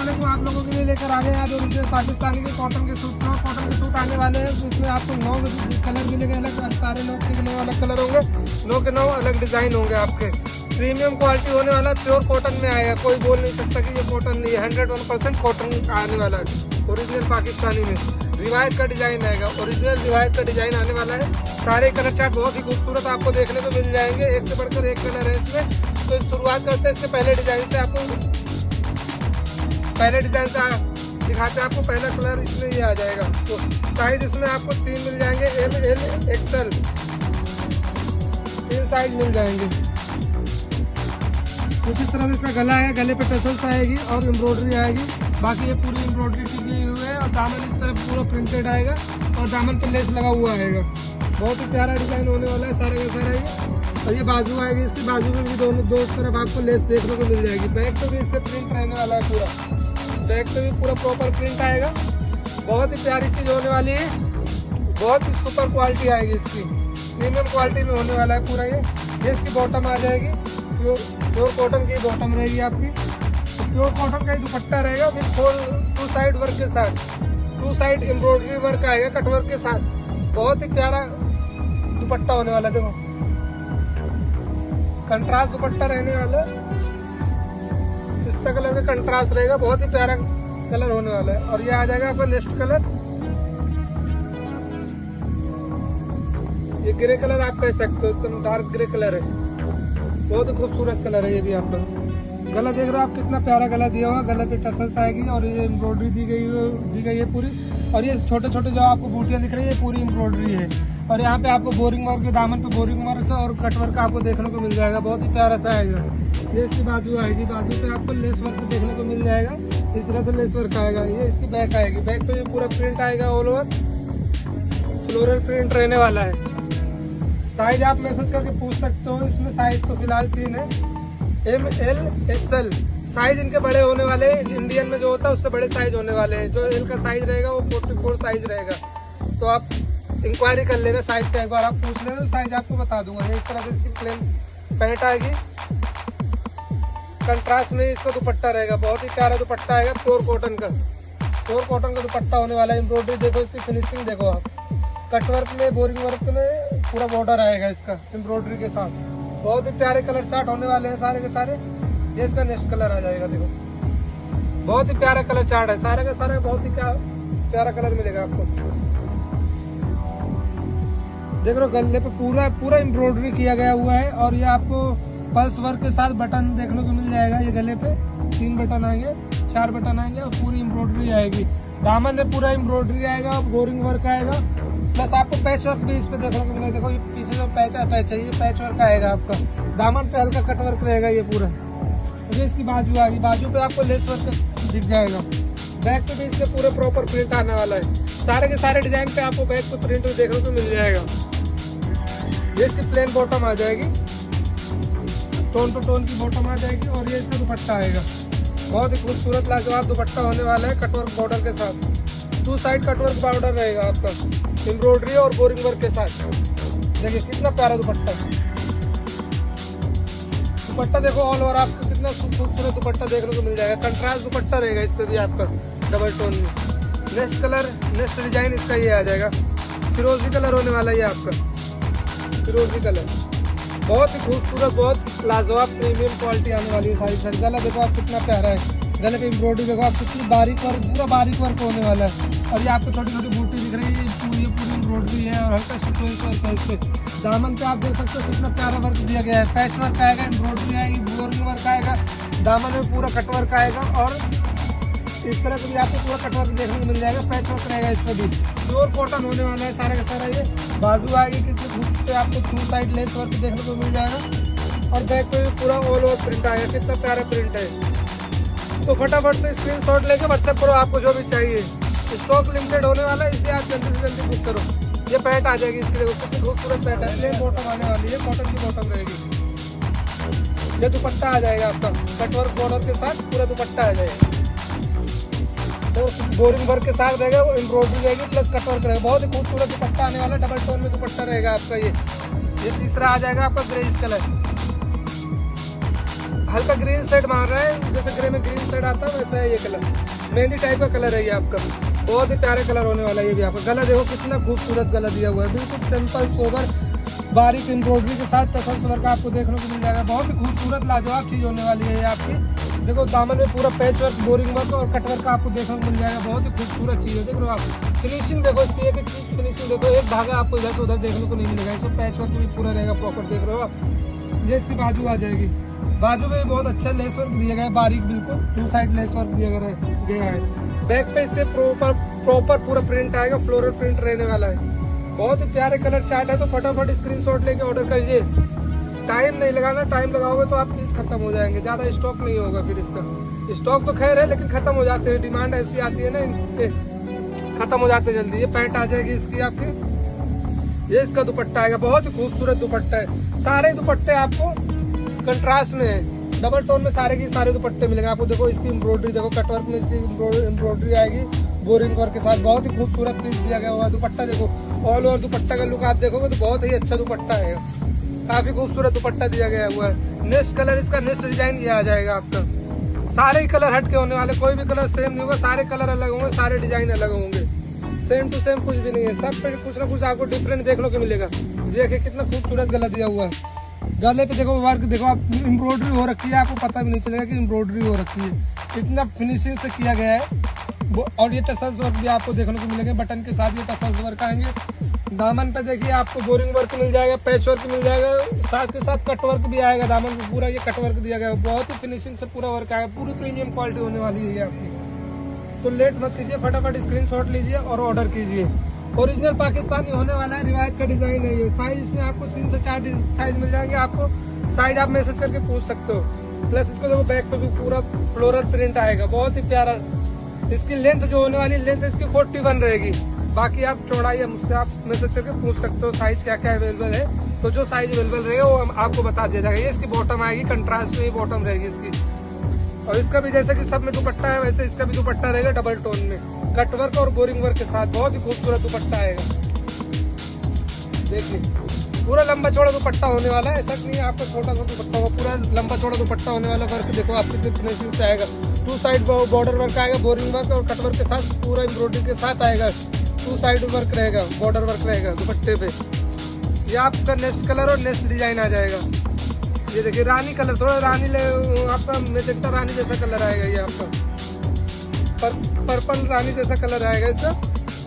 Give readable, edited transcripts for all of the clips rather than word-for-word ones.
अस्सलामुअलैकुम। आप लोगों के लिए लेकर आ गए आज ओरिजिनल पाकिस्तानी के कॉटन के सूट। कॉटन के सूट आने वाले हैं, तो इसमें आपको 9 कलर मिलेंगे अलग, सारे 9 के 9 अलग कलर होंगे, 9 के 9 अलग डिजाइन होंगे आपके। प्रीमियम क्वालिटी होने वाला है, प्योर कॉटन में आएगा। कोई बोल नहीं सकता कि ये कॉटन नहीं है, 101% कॉटन आने वाला है ओरिजिनल पाकिस्तानी में। रिवायत का डिजाइन आएगा, ओरिजिनल रिवायत का डिजाइन आने वाला है। सारे कलर चार्ट बहुत ही खूबसूरत आपको देखने को मिल जाएंगे, एक से बढ़कर एक कलर है इसमें। तो शुरुआत करते हैं इसके पहले डिजाइन से। आपको पहले डिजाइन से दिखाते हैं। आपको पहला कलर इसमें ये आ जाएगा। तो साइज इसमें आपको 3 मिल जाएंगे, एम, एल, एक्सएल, 3 साइज मिल जाएंगे। कुछ इस तरह से इसका गला है, गले पे टसल्स आएगी और एम्ब्रॉयडरी आएगी। बाकी ये पूरी एम्ब्रॉयडरी की गई हुई है और दामन इस तरह पूरा प्रिंटेड आएगा और दामन पे लेस लगा हुआ आएगा। बहुत ही प्यारा डिजाइन होने वाला है सारे का सारा ये। और ये बाजू आएगी, इसकी बाजू में भी दोनों दो तरफ आपको लेस देखने को मिल जाएगी। बैक पे भी इसका प्रिंट रहने वाला है पूरा, बैक पे भी पूरा प्रॉपर प्रिंट आएगा। बहुत ही प्यारी चीज होने वाली है, बहुत ही सुपर क्वालिटी आएगी इसकी, प्रीमियम क्वालिटी में होने वाला है पूरा ये इसकी बॉटम आ जाएगी, प्योर कॉटन की बॉटम रहेगी आपकी। प्योर कॉटन का ही दुपट्टा रहेगा विद 2 साइड वर्क के साथ, 2 साइड एम्ब्रॉयडरी वर्क आएगा कट वर्क के साथ। बहुत ही प्यारा दुपट्टा होने वाला है। देखो कंट्रास्ट दुपट्टा रहने वाला है, इस तरह कलर का कंट्रास्ट रहेगा, बहुत ही प्यारा कलर होने वाला है। और ये आ जाएगा आपका नेक्स्ट कलर, ये ग्रे कलर आप कह सकते हो, एकदम डार्क ग्रे कलर है, बहुत ही खूबसूरत कलर है ये भी आपका। गला देख रहे हो आप, कितना प्यारा गला दिया हुआ, गले पे टसल्स आएगी और ये एम्ब्रॉयडरी दी गई है पूरी। और ये छोटे छोटे जो आपको बूटियां दिख रही है पूरी एम्ब्रॉयडरी है। और यहाँ पे आपको बोरिंग वर्क, दामन पे बोरिंग वर्क और कट वर्क आपको देखने को मिल जाएगा, बहुत ही प्यारा सा आएगा। ये इसकी बाजू आएगी, बाजू पे आपको लेस वर्क देखने को मिल जाएगा, इस तरह से लेस वर्क आएगा। ये इसकी बैक आएगी, बैक पे पूरा प्रिंट आएगा, ऑल ओवर फ्लोरल प्रिंट रहने वाला है। साइज आप मैसेज करके पूछ सकते हो, इसमें साइज तो फिलहाल 3 है, एम, एल, एक्सएल। साइज इनके बड़े होने वाले हैं, इंडियन में जो होता है उससे बड़े साइज होने वाले हैं। जो एल का साइज रहेगा वो 44 साइज रहेगा। तो आप इंक्वायरी कर लेना साइज का, एक बार आप पूछ लेना, साइज आपको बता दूंगा। इस तरह से इसकी प्लेन पैंट आएगी, कंट्रास्ट में इसका दुपट्टा रहेगा, बहुत ही प्यारा दुपट्टा आएगा प्योर कॉटन का। प्योर कॉटन का दुपट्टा होने वाला है। एम्ब्रॉयडरी देखो, इसकी फिनिशिंग देखो आप, कटवर्क में बोरिंग वर्क में पूरा बॉर्डर आएगा इसका एम्ब्रॉयडरी के साथ। बहुत ही प्यारे कलर चार्ट होने वाले हैं सारे के सारे। ये इसका नेक्स्ट कलर आ जाएगा, देखो बहुत ही प्यारा कलर चार्ट है सारे का सारा, बहुत ही प्यारा कलर मिलेगा आपको। देख रहे हो गले पे पूरा एम्ब्रॉयडरी किया गया हुआ है। और ये आपको पल्स वर्क के साथ बटन देखने को मिल जाएगा। ये गले पे 3 बटन आएंगे, 4 बटन आएंगे और पूरी एम्ब्रॉयडरी आएगी। दामन में पूरा एम्ब्रॉयडरी आएगा, बोरिंग वर्क आएगा, प्लस आपको पैच वर्क भी इस पे देखने को मिलेगा। देखो ये पीछे जो पैच अटैच है, ये पैच वर्क आएगा आपका। दामन पे हल्का कट वर्क रहेगा ये पूरा। ये इसकी बाजू आएगी, बाजू पे आपको लेस वर्क दिख जाएगा। बैक पे भी इसके पूरे प्रॉपर प्रिंट आने वाला है। सारे के सारे डिजाइन पे आपको बैक पे प्रिंट देखने को मिल जाएगा। ये इसकी प्लेन बॉटम आ जाएगी, टोन टू टोन की बॉटम आ जाएगी। और ये इसका दुपट्टा आएगा, बहुत ही खूबसूरत लाजवाब दुपट्टा होने वाला है कटवर्क बॉर्डर के साथ। 2 साइड कटवर्क बॉर्डर रहेगा आपका, एम्ब्रॉयडरी और बोरिंग वर्क के साथ। देखिए कितना प्यारा दुपट्टा, दुपट्टा देखो ऑल ओवर आपको कितना खूबसूरत दुपट्टा देखने को मिल जाएगा। कंट्रास्ट दुपट्टा रहेगा इस पे भी आपका डबल टोन में। नेक्स्ट कलर, नेक्स्ट डिजाइन इसका ये आ जाएगा, फिरोजी कलर होने वाला है ये आपका, फिरोजी कलर। बहुत ही खूबसूरत, बहुत लाजवाब प्रीमियम क्वालिटी आने वाली है सारी। गला देखो आप कितना प्यारा है, गले पे एम्ब्रॉयडरी देखो आप कितनी बारीक वर्क, पूरा बारीक वर्क होने वाला है। और ये आपको छोटी छोटी बूटी दिख रही है, पूरी एम्ब्रॉयडरी है और हल्का सीक्वेंस वर्क है इस पे। दामन पे आप देख सकते हो कितना प्यारा वर्क दिया गया है, पैच वर्क आएगा, एम्ब्रॉयडरी आएगी, बोरिंग वर्क आएगा, दामन में पूरा कट वर्क आएगा। और इस तरह से भी आपको पूरा कट वर्क देखने को मिल जाएगा, पैच वर्क रहेगा इस पर भी। प्योर कॉटन होने वाला है सारा का सारा। ये बाजू आएगी, कितनी खूब पे आपको 2 साइड लेस वर्क देखने को मिल जाएगा। और बैक पे भी पूरा ऑल ओवर प्रिंट आएगा, कितना प्यारा प्रिंट है। तो फटाफट से स्क्रीनशॉट लेके व्हाट्सएप करो आपको जो भी चाहिए। स्टॉक लिमिटेड होने वाला है, इसलिए आप जल्दी से जल्दी बुक करो। ये पैंट आ जाएगी इसकी, देखो कितनी खूबसूरत पैंट है, प्लेन बॉटम आने वाली है, कॉटन की बॉटम रहेगी। ये दुपट्टा आ जाएगा आपका कटवर्क बॉर्डर के साथ, पूरा दुपट्टा आ जाएगा, तो बोरिंग वर्क के साथ रहेगा, वो एम्ब्रॉयडरी रहेगी प्लस कट वर्क रहेगा। बहुत ही खूबसूरत दुपट्टा आने वाला, डबल टोन में दुपट्टा रहेगा आपका। ये तीसरा आ जाएगा आपका ग्रेइश कलर, हल्का ग्रीन शेड मार रहा है, जैसे ग्रे में ग्रीन शेड आता है वैसा है ये कलर, मेहंदी टाइप का कलर है ये आपका। बहुत ही प्यारे कलर होने वाला है ये भी आपका। गला देखो कितना खूबसूरत गला दिया हुआ है, बिल्कुल सिंपल सोबर बारीक एम्ब्रॉयडरी के साथ टसल्स वर्क आपको देखने को मिल जाएगा। बहुत ही खूबसूरत लाजवाब चीज होने वाली है ये आपकी। देखो दामन में पूरा पैच वर्क, बोरिंग वर्क और कट वर्क आपको देखने को मिल जाएगा। बहुत ही खूबसूरत चीज है। देखो आप फिनिशिंग देखो इसकी, एक एक चीज फिनिशिंग देखो, एक धागा आपको इधर से उधर देखने को नहीं मिलेगा। इसमें पैच वर्क भी पूरा रहेगा प्रॉपर, देख रहे हो आप। ये इसकी बाजू आ जाएगी, बाजू में भी बहुत अच्छा लेस वर्क दिया गया है, बारीक बिल्कुल 2 साइड लेस वर्क दिया गया है। बैक पे इसके प्रॉपर पूरा प्रिंट आएगा, फ्लोरल प्रिंट रहने वाला है। बहुत ही प्यारे कलर चार्ट है, तो फटाफट स्क्रीनशॉट लेके ऑर्डर करिए। टाइम नहीं लगाना, टाइम लगाओगे तो आप पीस खत्म हो जाएंगे, ज्यादा स्टॉक नहीं होगा फिर इसका। स्टॉक तो खैर है लेकिन खत्म हो जाते हैं, डिमांड ऐसी आती है ना इनके, खत्म हो जाते जल्दी। ये पैंट आ जाएगी इसकी आपकी, ये इसका दुपट्टा आएगा। बहुत ही खूबसूरत दुपट्टा है। सारे दुपट्टे आपको कंट्रास्ट में है, डबल टोन में सारे के सारे दुपट्टे मिलेंगे आपको। देखो इसकी एम्ब्रॉयडरी देखो, कटवर्क में इसकी एम्ब्रॉयडरी आएगी बोरिंग वर्क के साथ। बहुत ही खूबसूरत पीस दिया गया हुआ दुपट्टा। देखो ऑल ओवर दुपट्टा का लुक आप देखोगे तो बहुत ही अच्छा दुपट्टा है, काफी खूबसूरत दुपट्टा दिया गया हुआ है। नेक्स्ट कलर इसका, नेक्स्ट डिजाइन ये आ जाएगा आपका। सारे कलर हट के होने वाले, कोई भी कलर सेम नहीं होगा, सारे कलर अलग होंगे, सारे डिजाइन अलग होंगे। सेम टू सेम कुछ भी नहीं है, सब पे कुछ ना कुछ आपको डिफरेंट देखने को मिलेगा। देखिए कितना खूबसूरत गला दिया हुआ है। गले पे देखो वर्क देखो आप, एम्ब्रॉयडरी हो रखी है, आपको पता भी नहीं चलेगा कि एम्ब्रॉयडरी हो रखी है। इतना फिनिशिंग से किया गया है। और ये टसल्स वर्क भी आपको देखने को मिलेंगे, बटन के साथ ये टसल्स वर्क आएंगे। दामन पे देखिए आपको बोरिंग वर्क मिल जाएगा, पैच वर्क मिल जाएगा, साथ के साथ कट वर्क भी आएगा। दामन पे पूरा ये कट वर्क दिया गया है, बहुत ही फिनिशिंग से पूरा वर्क आएगा। पूरी प्रीमियम क्वालिटी होने वाली है ये आपकी। तो लेट मत कीजिए, फटाफट स्क्रीनशॉट लीजिए और ऑर्डर कीजिए। ओरिजिनल पाकिस्तानी होने वाला है, रिवायत का डिजाइन है ये। साइज इसमें आपको 3 से 4 साइज मिल जाएंगे आपको, साइज आप मैसेज करके पूछ सकते हो। प्लस इसको देखो बैक पे भी पूरा फ्लोरल प्रिंट आएगा, बहुत ही प्यारा। इसकी लेंथ जो होने वाली, लेंथ इसकी 41 रहेगी। बाकी आप चौड़ाई है मुझसे आप मैसेज करके पूछ सकते हो साइज क्या क्या अवेलेबल है, तो जो साइज अवेलेबल रहेगा वो आपको बता दिया जाएगा। ये इसकी बॉटम आएगी, कंट्रास्ट में बॉटम रहेगी इसकी। और इसका भी जैसे कि सब में दुपट्टा है वैसे इसका भी दुपट्टा रहेगा डबल टोन में, कटवर्क और बोरिंग वर्क के साथ। बहुत ही खूबसूरत दुपट्टा आएगा। देखिए पूरा लंबा चौड़ा दुपट्टा होने वाला है, ऐसा नहीं है आपको छोटा सा दुपट्टा होगा, पूरा लंबा चौड़ा दुपट्टा होने वाला। वर्क देखो आपकी कितनी फिनिशिंग से आएगा। 2 साइड बॉर्डर वर्क आएगा, बोरिंग वर्क और कटवर्क के साथ, पूरा एम्ब्रॉयडरी के साथ आएगा। 2 साइड वर्क रहेगा, बॉर्डर वर्क रहेगा दुपट्टे पे। ये आपका नेक्स्ट कलर और नेक्स्ट डिजाइन आ जाएगा। ये देखिए रानी कलर, थोड़ा रानी आपका मेजेंटा रानी जैसा कलर आएगा। ये आपका पर्पल रानी जैसा कलर आएगा इसका।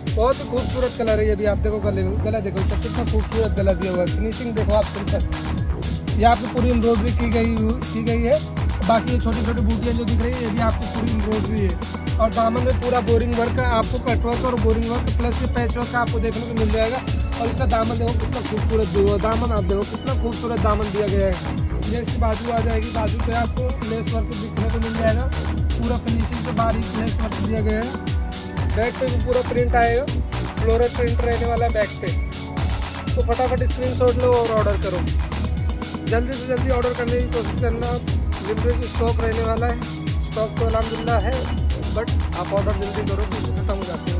बहुत ही खूबसूरत कलर है ये भी। आप देखो गला देखो इसका कितना खूबसूरत गला दिया हुआ है। फिनिशिंग देखो आप सिंपल, ये आपकी पूरी एम्ब्रॉयडरी की गई है। बाकी ये छोटी छोटी बूटियाँ जो दिख रही है ये भी आपकी पूरी एम्ब्रॉयडरी है। और दामन में पूरा बोरिंग वर्क है आपको, कटवर्क और बोरिंग वर्क प्लस ये पैच वर्क आपको देखने को मिल जाएगा। और इसका दामन देखो कितना खूबसूरत दिया हुआ। दामन आप देखो कितना खूबसूरत दामन दिया गया है। ये इसकी बाजू आ जाएगी, बाजू पे आपको लेस वर्क दिखने को मिल जाएगा, पूरा फिनिशिंग से बारीक लेस वर्क दिया गया है। बैक पे भी पूरा प्रिंट आएगा, फ्लोरल प्रिंट रहने वाला है बैक पे। तो फटाफट स्क्रीनशॉट लो और ऑर्डर करो, जल्दी से जल्दी ऑर्डर करने की कोशिश करना। लिमिटेड स्टॉक रहने वाला है, स्टॉक तो अल्हम्दुलिल्लाह है, बट आप ऑर्डर जल्दी करो क्योंकि खत्म हो जाते हैं।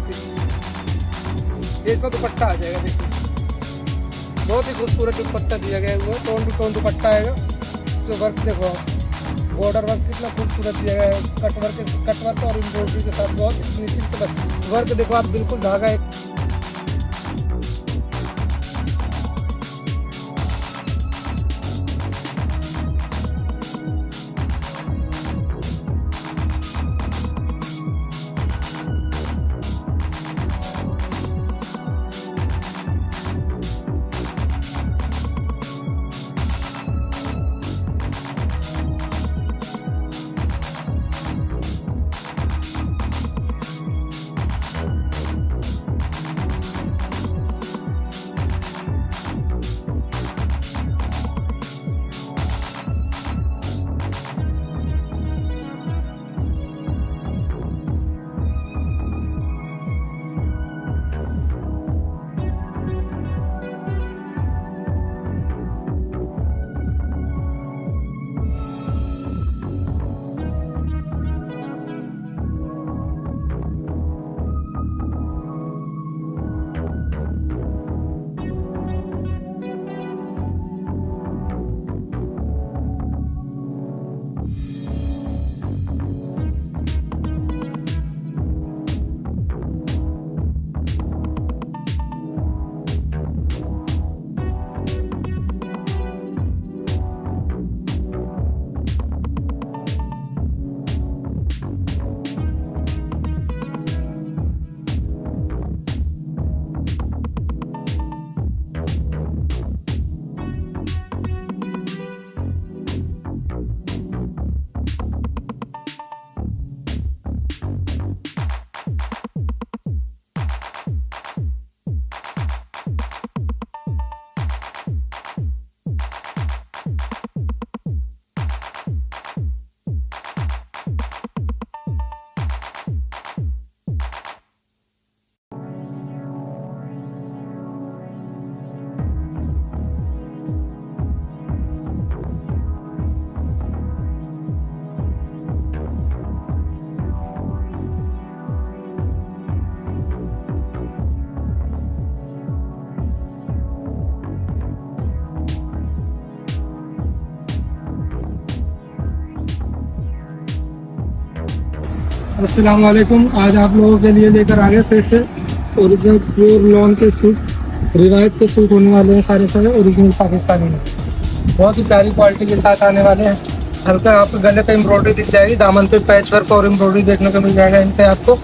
ये इसका दुपट्टा आ जाएगा, देखिए बहुत ही खूबसूरत दुपट्टा दिया गया है। टोन टू टोन दुपट्टा आएगा। इसका वर्क देखो, बॉर्डर वर्क कितना खूबसूरत दिया गया है, कटवर्क और एम्ब्रॉयडरी के साथ। बहुत फिनिशिंग से वर्क देखो आप, बिल्कुल धागा एक अस्सलाम वालेकुम। आज आप लोगों के लिए लेकर आ गए फिर से ओरिजिनल प्योर लॉन के सूट, रिवायत के सूट होने वाले हैं सारे सारे ओरिजिनल पाकिस्तानी में। बहुत ही प्यारी क्वालिटी के साथ आने वाले हैं। हल्का आपको गले पे एम्ब्रॉयडरी दिख जाएगी, दामन पे पैच वर्क और एम्ब्रॉयडरी देखने को मिल जाएगा। इन पे आपको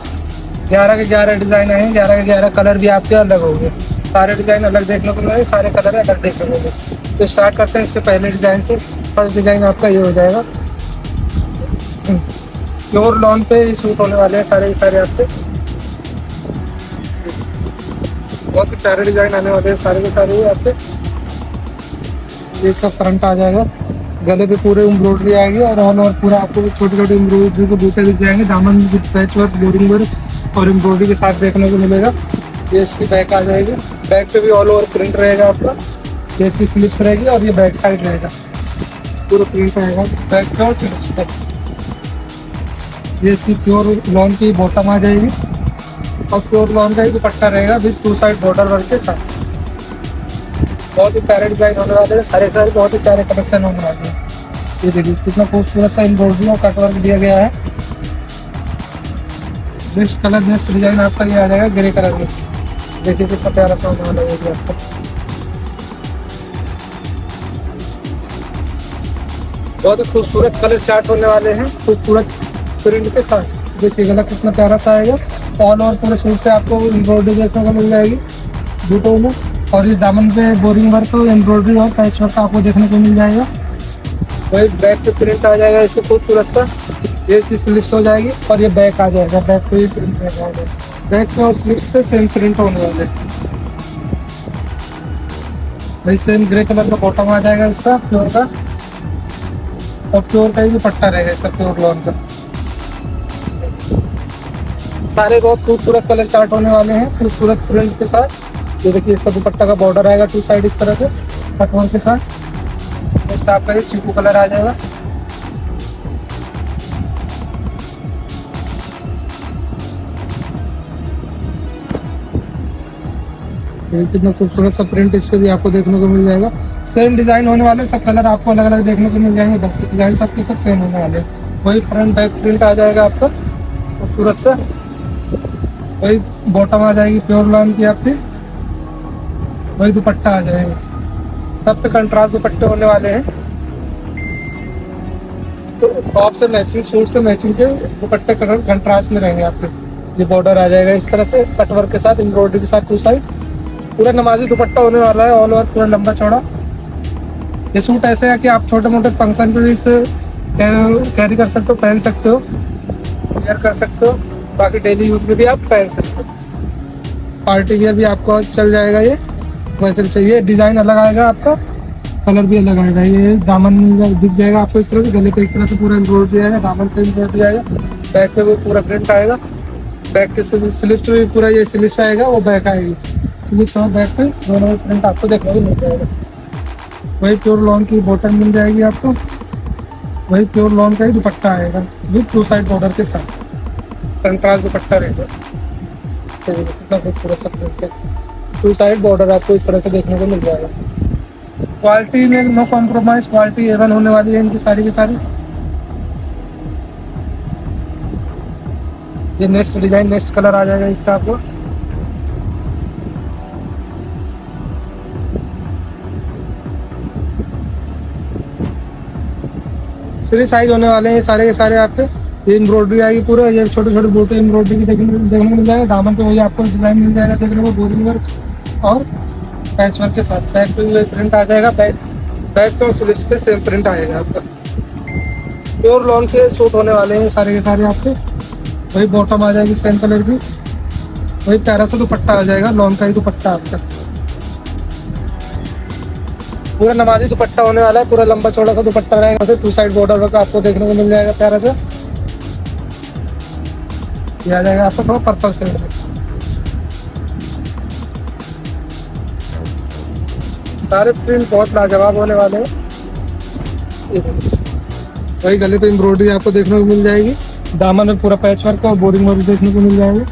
11 के 11 डिज़ाइन आए हैं, 11 के 11 कलर भी आपके अलग होंगे। सारे डिज़ाइन अलग देखने को मिलेंगे, सारे कलर अलग देखने को मिलेंगे। तो स्टार्ट करते हैं इसके पहले डिज़ाइन से। फर्स्ट डिज़ाइन आपका ये हो जाएगा, प्योर लॉन पे ये सूट होने वाले हैं सारे के सारे आपके। बहुत ही प्यारे डिज़ाइन आने वाले हैं सारे के सारे ही आपके। ये इसका फ्रंट आ जाएगा, गले पे पूरे एम्ब्रॉयडरी आएगी और ऑल ओवर पूरा आपको छोटे छोटे एम्ब्रॉयडरी के बूटे दिख जाएंगे। दामन with patch work, boring work और एम्ब्रॉयडरी के साथ देखने को मिलेगा। ये इसकी बैक आ जाएगी, बैक पे भी ऑल ओवर प्रिंट रहेगा आपका। ये इसकी स्लिप्स रहेगी और ये बैक साइड रहेगा, पूरा प्रिंट आएगा बैक पे और स्लिप्स पे। ये इसकी प्योर लॉन की बॉटम आ जाएगी और प्योर लॉन का ही दुपट्टा रहेगा विद 2 साइड बॉर्डर वर्क के साथ। बहुत ही प्यारे डिज़ाइन होने वाले हैं सारे सारे, बहुत ही प्यारे कलेक्शन होने वाले हैं। ये देखिए कितना खूबसूरत सा एम्ब्रॉयडरी और कट वर्क दिया गया है। नेक्स्ट कलर, नेक्स्ट डिज़ाइन आपका ये आ जाएगा ग्रे कलर में। देखिए कितना प्यारा सा होने वाला है ये आपका। बहुत ही खूबसूरत कलर चार्ट होने वाले हैं, खूबसूरत प्रिंट के साथ। देखिए गला कितना प्यारा सा आएगा। ऑल ओवर पूरे सूट पे आपको एम्ब्रॉयडरी देखने को मिल जाएगी बूटों में, और इस दामन पे बोरिंग वर्क, एम्ब्रॉयडरी और पैच वर्क आपको देखने को मिल जाएगा। वही बैक पे प्रिंट आ जाएगा इसके खूबसूरत सा। ये इसकी स्लिप्स हो जाएगी और ये बैक आ जाएगा, बैक पे भी प्रिंट रहेगा। बैक पे और स्लिप्स पे सेम प्रिंट होने वाले। वही सेम ग्रे कलर का बॉटम आ जाएगा इसका प्योर का, और प्योर का ही दुपट्टा रहेगा इसका प्योर लॉन का। सारे बहुत खूबसूरत कलर चार्ट होने वाले हैं, खूबसूरत प्रिंट के साथ। ये देखिए इसका दुपट्टा का बॉर्डर आएगा 2 साइड इस तरह से कटवर्क के साथ। नेक्स्ट आपका ये चीकू कलर आ जाएगा। ये कितना खूबसूरत सा प्रिंट इस पे भी आपको देखने को मिल जाएगा। सेम डिजाइन होने वाले, सब कलर आपको अलग अलग देखने को मिल जाएंगे, बस डिजाइन सबके सब सेम होने वाले हैं। वही फ्रंट बैक प्रिंट आ जाएगा आपका खूबसूरत सा। वही बॉटम आ जाएगी प्योर लॉन की आपकी, वही दुपट्टा आ जाएगा। सब पे कंट्रास्ट दुपट्टे होने वाले हैं। तो टॉप से मैचिंग, सूट से मैचिंग के दुपट्टे कलर कंट्रास्ट में रहेंगे आपके। ये बॉर्डर आ जाएगा इस तरह से कटवर्क के साथ, एम्ब्रॉयडरी के साथ 2 साइड। पूरा नमाजी दुपट्टा होने वाला है, ऑल ओवर पूरा लंबा चौड़ा। ये सूट ऐसे है कि आप छोटे मोटे फंक्शन पे भी इसे कैरी कर सकते हो, पहन सकते हो, वेयर कर सकते हो। बाकी डेली यूज में भी आप पहन सकते हो, पार्टी वियर भी आपको चल जाएगा। ये वैसे भी चाहिए, डिजाइन अलग आएगा आपका, कलर भी अलग आएगा। ये दामन दिख जाएगा आपको इस तरह से, गले पे इस तरह से पूरा एम्ब्रॉयडरी आएगा, दामन पे एम्ब्रॉयडरी आएगा, बैक पे वो पूरा प्रिंट आएगा। बैक के स्लिप्स पे भी पूरा ये स्लिप्स आएगा, वो बैक आएगी। स्लिप्स और बैक पे दोनों में प्रिंट आपको देखने को मिल जाएगा। वही प्योर लॉन की बॉटम मिल जाएगी आपको, वही प्योर लॉन का ही दुपट्टा आएगा विद 2 साइड बॉर्डर के साथ, कंट्रास्ट दुपट्टा रहेगा। कितना खूबसूरत सा प्रिंट है, 2 साइड बॉर्डर आपको इस तरह से देखने को मिल जाएगा। क्वालिटी में नो कॉम्प्रोमाइज, क्वालिटी A1 होने वाली है इनकी सारी की सारी। ये नेक्स्ट डिजाइन, नेक्स्ट कलर आ जाएगा इसका आपको। फ्री साइज होने वाले हैं सारे के सारे आपके। ये एम्ब्रॉयडरी आएगी पूरा, ये छोटे छोटे बूटे एम्ब्रॉयडरी की देखने को मिल जाएगा। दामन पे वही आपको डिजाइन मिल जाएगा देखने को, बोरिंग वर्क और पैच वर्क के साथ। बैक पे भी प्रिंट आ जाएगा, बैक पे और स्लिप्स पे सेम प्रिंट आएगा आपका। प्योर लॉन के सूट होने वाले हैं सारे के सारे आपके। वही बॉटम आ जाएगी सेम कलर की, वही प्यारा सा दुपट्टा आ जाएगा, लॉन का ही दुपट्टा आपका। पूरा नमाजी दुपट्टा होने वाला है, पूरा लंबा चौड़ा सा दुपट्टा रहेगा। से 2 साइड बॉर्डर वर्क आपको देखने को मिल जाएगा प्यारा सा। ये आ जाएगा आपको थोड़ा पर्पल शेड में। सारे प्रिंट बहुत लाजवाब होने वाले हैं। वही गले पे एम्ब्रॉयडरी आपको देखने को मिल जाएगी, दामन में पूरा पैच वर्क और बोरिंग वर्क देखने को मिल जाएगा।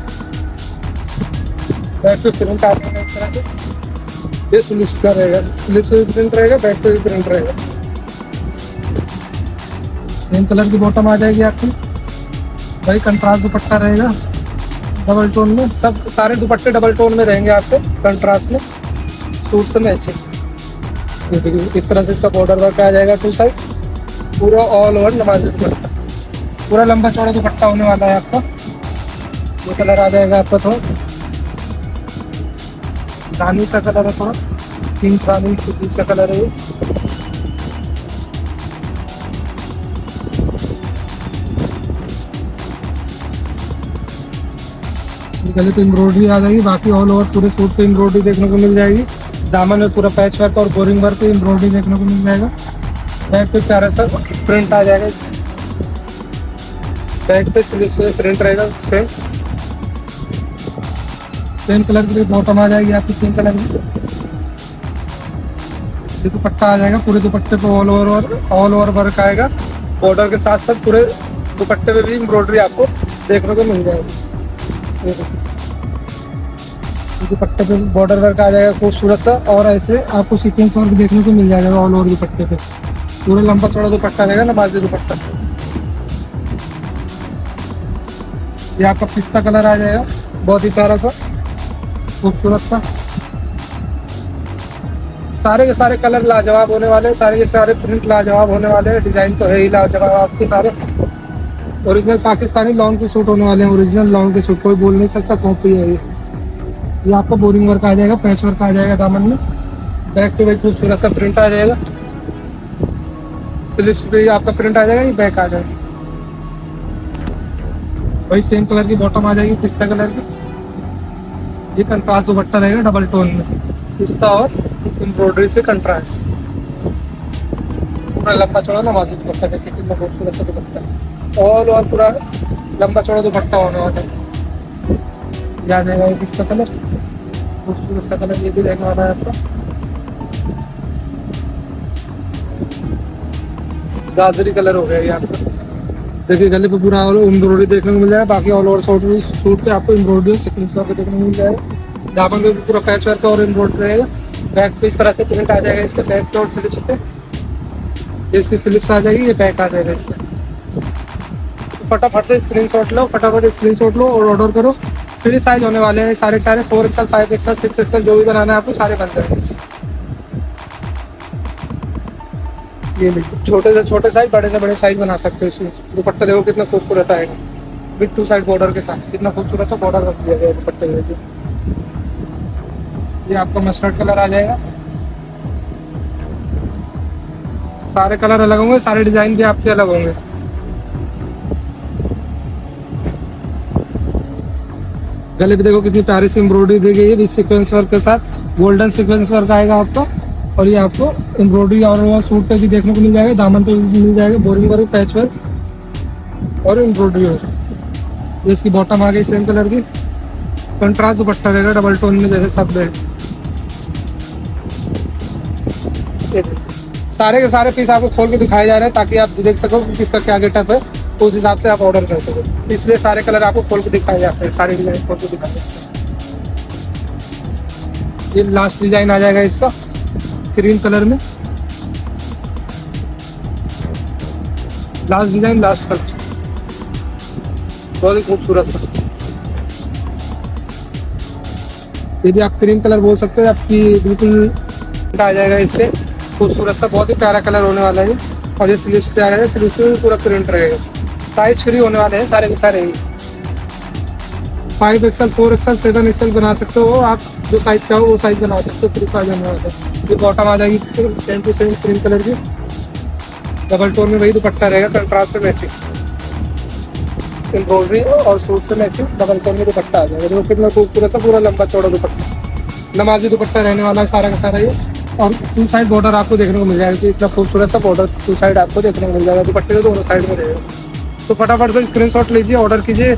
बैक पे प्रिंट आ जाएगा इस तरह से। ये स्लिप्स का रहेगा, स्लिप्स पे भी प्रिंट रहेगा, बैक पे भी प्रिंट रहेगा। सेम कलर की बॉटम आ जाएगी आपकी। भाई कंट्रास्ट दुपट्टा रहेगा डबल टोन में, सब सारे दुपट्टे डबल टोन में रहेंगे आपके कंट्रास्ट में, सूट से मैचिंग। ये देखिए इस तरह से इसका बॉर्डर वर्क आ जाएगा टू साइड, पूरा ऑल ओवर नमाजी दुपट्टा, पूरा लंबा चौड़ा दुपट्टा होने वाला है आपका। ये कलर आ जाएगा आपका थोड़ा रानी सा कलर है, थोड़ा पिंक रानी के बीच का कलर है ये। गले पे एम्ब्रॉयडरी आ जाएगी, बाकी ऑल ओवर पूरे सूट पे एम्ब्रॉयडरी देखने को मिल जाएगी। दामन में पूरा पैच वर्क और बोरिंग वर्क पे एम्ब्रॉयडरी देखने को मिल जाएगा। बैक पे प्यारा सा प्रिंट आ जाएगा इसका, बैक पे स्लिप से प्रिंट रहेगा सेम कलर की बॉटम आ जाएगी आपकी पिंक कलर में। ये दुपट्टा आ जाएगा, पूरे दुपट्टे पे ऑल ओवर वर्क आएगा, बॉर्डर के साथ साथ पूरे दुपट्टे पे भी एम्ब्रॉयडरी आपको देखने को मिल जाएगी। दुपट्टे पे बॉर्डर वर्क आ जाएगा खूबसूरत सा, और ऐसे आपको सीक्वेंस वर्क देखने को मिल जाएगा ऑल ओवर दुपट्टे पे। पूरा लंबा चौड़ा दुपट्टा रहेगा नमाजी दुपट्टा। ये आपका पिस्ता कलर आ जाएगा, बहुत ही प्यारा सा खूबसूरत सा। सारे के सारे कलर लाजवाब होने वाले हैं, सारे के सारे प्रिंट लाजवाब होने वाले हैं, डिजाइन तो है ही लाजवाब आपके सारे। ओरिजिनल पाकिस्तानी लॉन्ग के सूट होने वाले हैं, ओरिजिनल लॉन्ग के सूट कोई बोल नहीं सकता कॉपी है ये आपका बोरिंग वर्क आ जाएगा, पैच वर्क आ जाएगा दामन में। बैक पे भाई खूबसूरत सा प्रिंट आ जाएगा, स्लीव्स पे आपका प्रिंट आ जाएगा, ये बैक आ जाएगा। वही सेम कलर की बॉटम आ जाएगी पिस्ता कलर की। ये कंट्रास्ट दुपट्टा रहेगा डबल टोन में, पिस्ता और एम्ब्रॉयडरी से कंट्रास्ट। पूरा लंबा चौड़ा नमाजी दुपट्टा, देखिए कितना खूबसूरत सा दुपट्टा, ऑल और पूरा लंबा चौड़ा दुपट्टा होने वाला है। याद आएगा ये पिस्ता कलर, खूबसूरत सा कलर ये भी रहने वाला है आपका। गाजरी कलर हो गया ये आपका। देखिए गले पे पूरा एम्ब्रॉयडरी देखने को मिल जाएगा, बाकी ऑल ओवर सूट पे आपको एम्ब्रॉयडरी सीक्वेंस वर्क देखने को मिल जाएगा। दामन में भी पूरा पैच वर्क और एम्ब्रॉयडरी रहेगा। बैक पे इस तरह से प्रिंट आ जाएगा इसके बैक पे और स्लिप्स पे। ये इसकी स्लिप्स आ जाएगी, ये बैक आ जाएगा इसका। तो फटाफट से स्क्रीनशॉट लो, फटाफट स्क्रीनशॉट लो और ऑर्डर करो। फ्री साइज होने वाले हैं सारे 4XL 5XL 6XL जो भी बनाना है आपको सारे बन जाएंगे। ये छोटे से छोटे साइज, बड़े से बड़े साइज बना सकते हो इसमें। दुपट्टा देखो कितना खूबसूरत आएगा विद टू साइड बॉर्डर के साथ, कितना खूबसूरत सा बॉर्डर रख दिया गया दुपट्टे में। ये आपका मस्टर्ड कलर आ जाएगा। सारे कलर अलग होंगे, सारे डिजाइन भी आपके अलग होंगे। गले पे देखो कितनी प्यारी सी एम्ब्रॉयडरी दी गई है विद सीक्वेंस वर्क के साथ, गोल्डन सीक्वेंस वर्क आएगा आपका। और ये आपको एम्ब्रॉयडरी और वो सूट पे भी देखने को मिल जाएगा, दामन पे भी मिल जाएगा, बोरिंग वर्क, पैच वर्क और एम्ब्रॉयडरी। ये इसकी बॉटम आ गई सेम कलर की, कंट्रास्ट दुपट्टा रहेगा डबल टोन में जैसे सब है। सारे के सारे पीस आपको खोल के दिखाए जा रहे हैं ताकि आप देख सको कि किसका क्या गेटअप है, उस हिसाब से आप ऑर्डर कर सको। इसलिए सारे कलर आपको खोल के दिखाए जाते हैं, सारे डिजाइन खोल के दिखाए जाते हैं। ये लास्ट डिजाइन आ जाएगा इसका क्रीम कलर में, लास्ट डिजाइन लास्ट कलर, बहुत ही खूबसूरत सा। ये भी आप क्रीम कलर बोल सकते हैं, आपकी बिल्कुल आ जाएगा इसके खूबसूरत सा, बहुत ही प्यारा कलर होने वाला है। और ये स्लीव्स पे आ जाएगा, स्लीव्स पे भी पूरा प्रिंट रहेगा। साइज फ्री होने वाले हैं सारे के सारे ही। 5XL 4XL 7XL बना सकते हो आप, जो साइज चाहो वो साइज बना सकते हो, फ्री साइज होने वाला है। ये बॉटम आ जाएगी same to same cream colour की, डबल टोन में वही दुपट्टा रहेगा, कंट्रास्ट से मैचिंग एम्ब्रॉयडरी और सूट से मैचिंग डबल टोन में दुपट्टा आ जाएगा। देखो कितना खूबसूरत सा पूरा लंबा चौड़ा दुपट्टा, नमाजी दुपट्टा रहने वाला है सारा का सारा ये। और टू साइड बॉर्डर आपको देखने को मिल जाएगा कि इतना खूबसूरत सा बॉर्डर टू साइड आपको देखने को मिल जाएगा, दुपट्टे के दोनों साइड में रहेगा। तो फटाफट से स्क्रीनशॉट लीजिए, ऑर्डर कीजिए।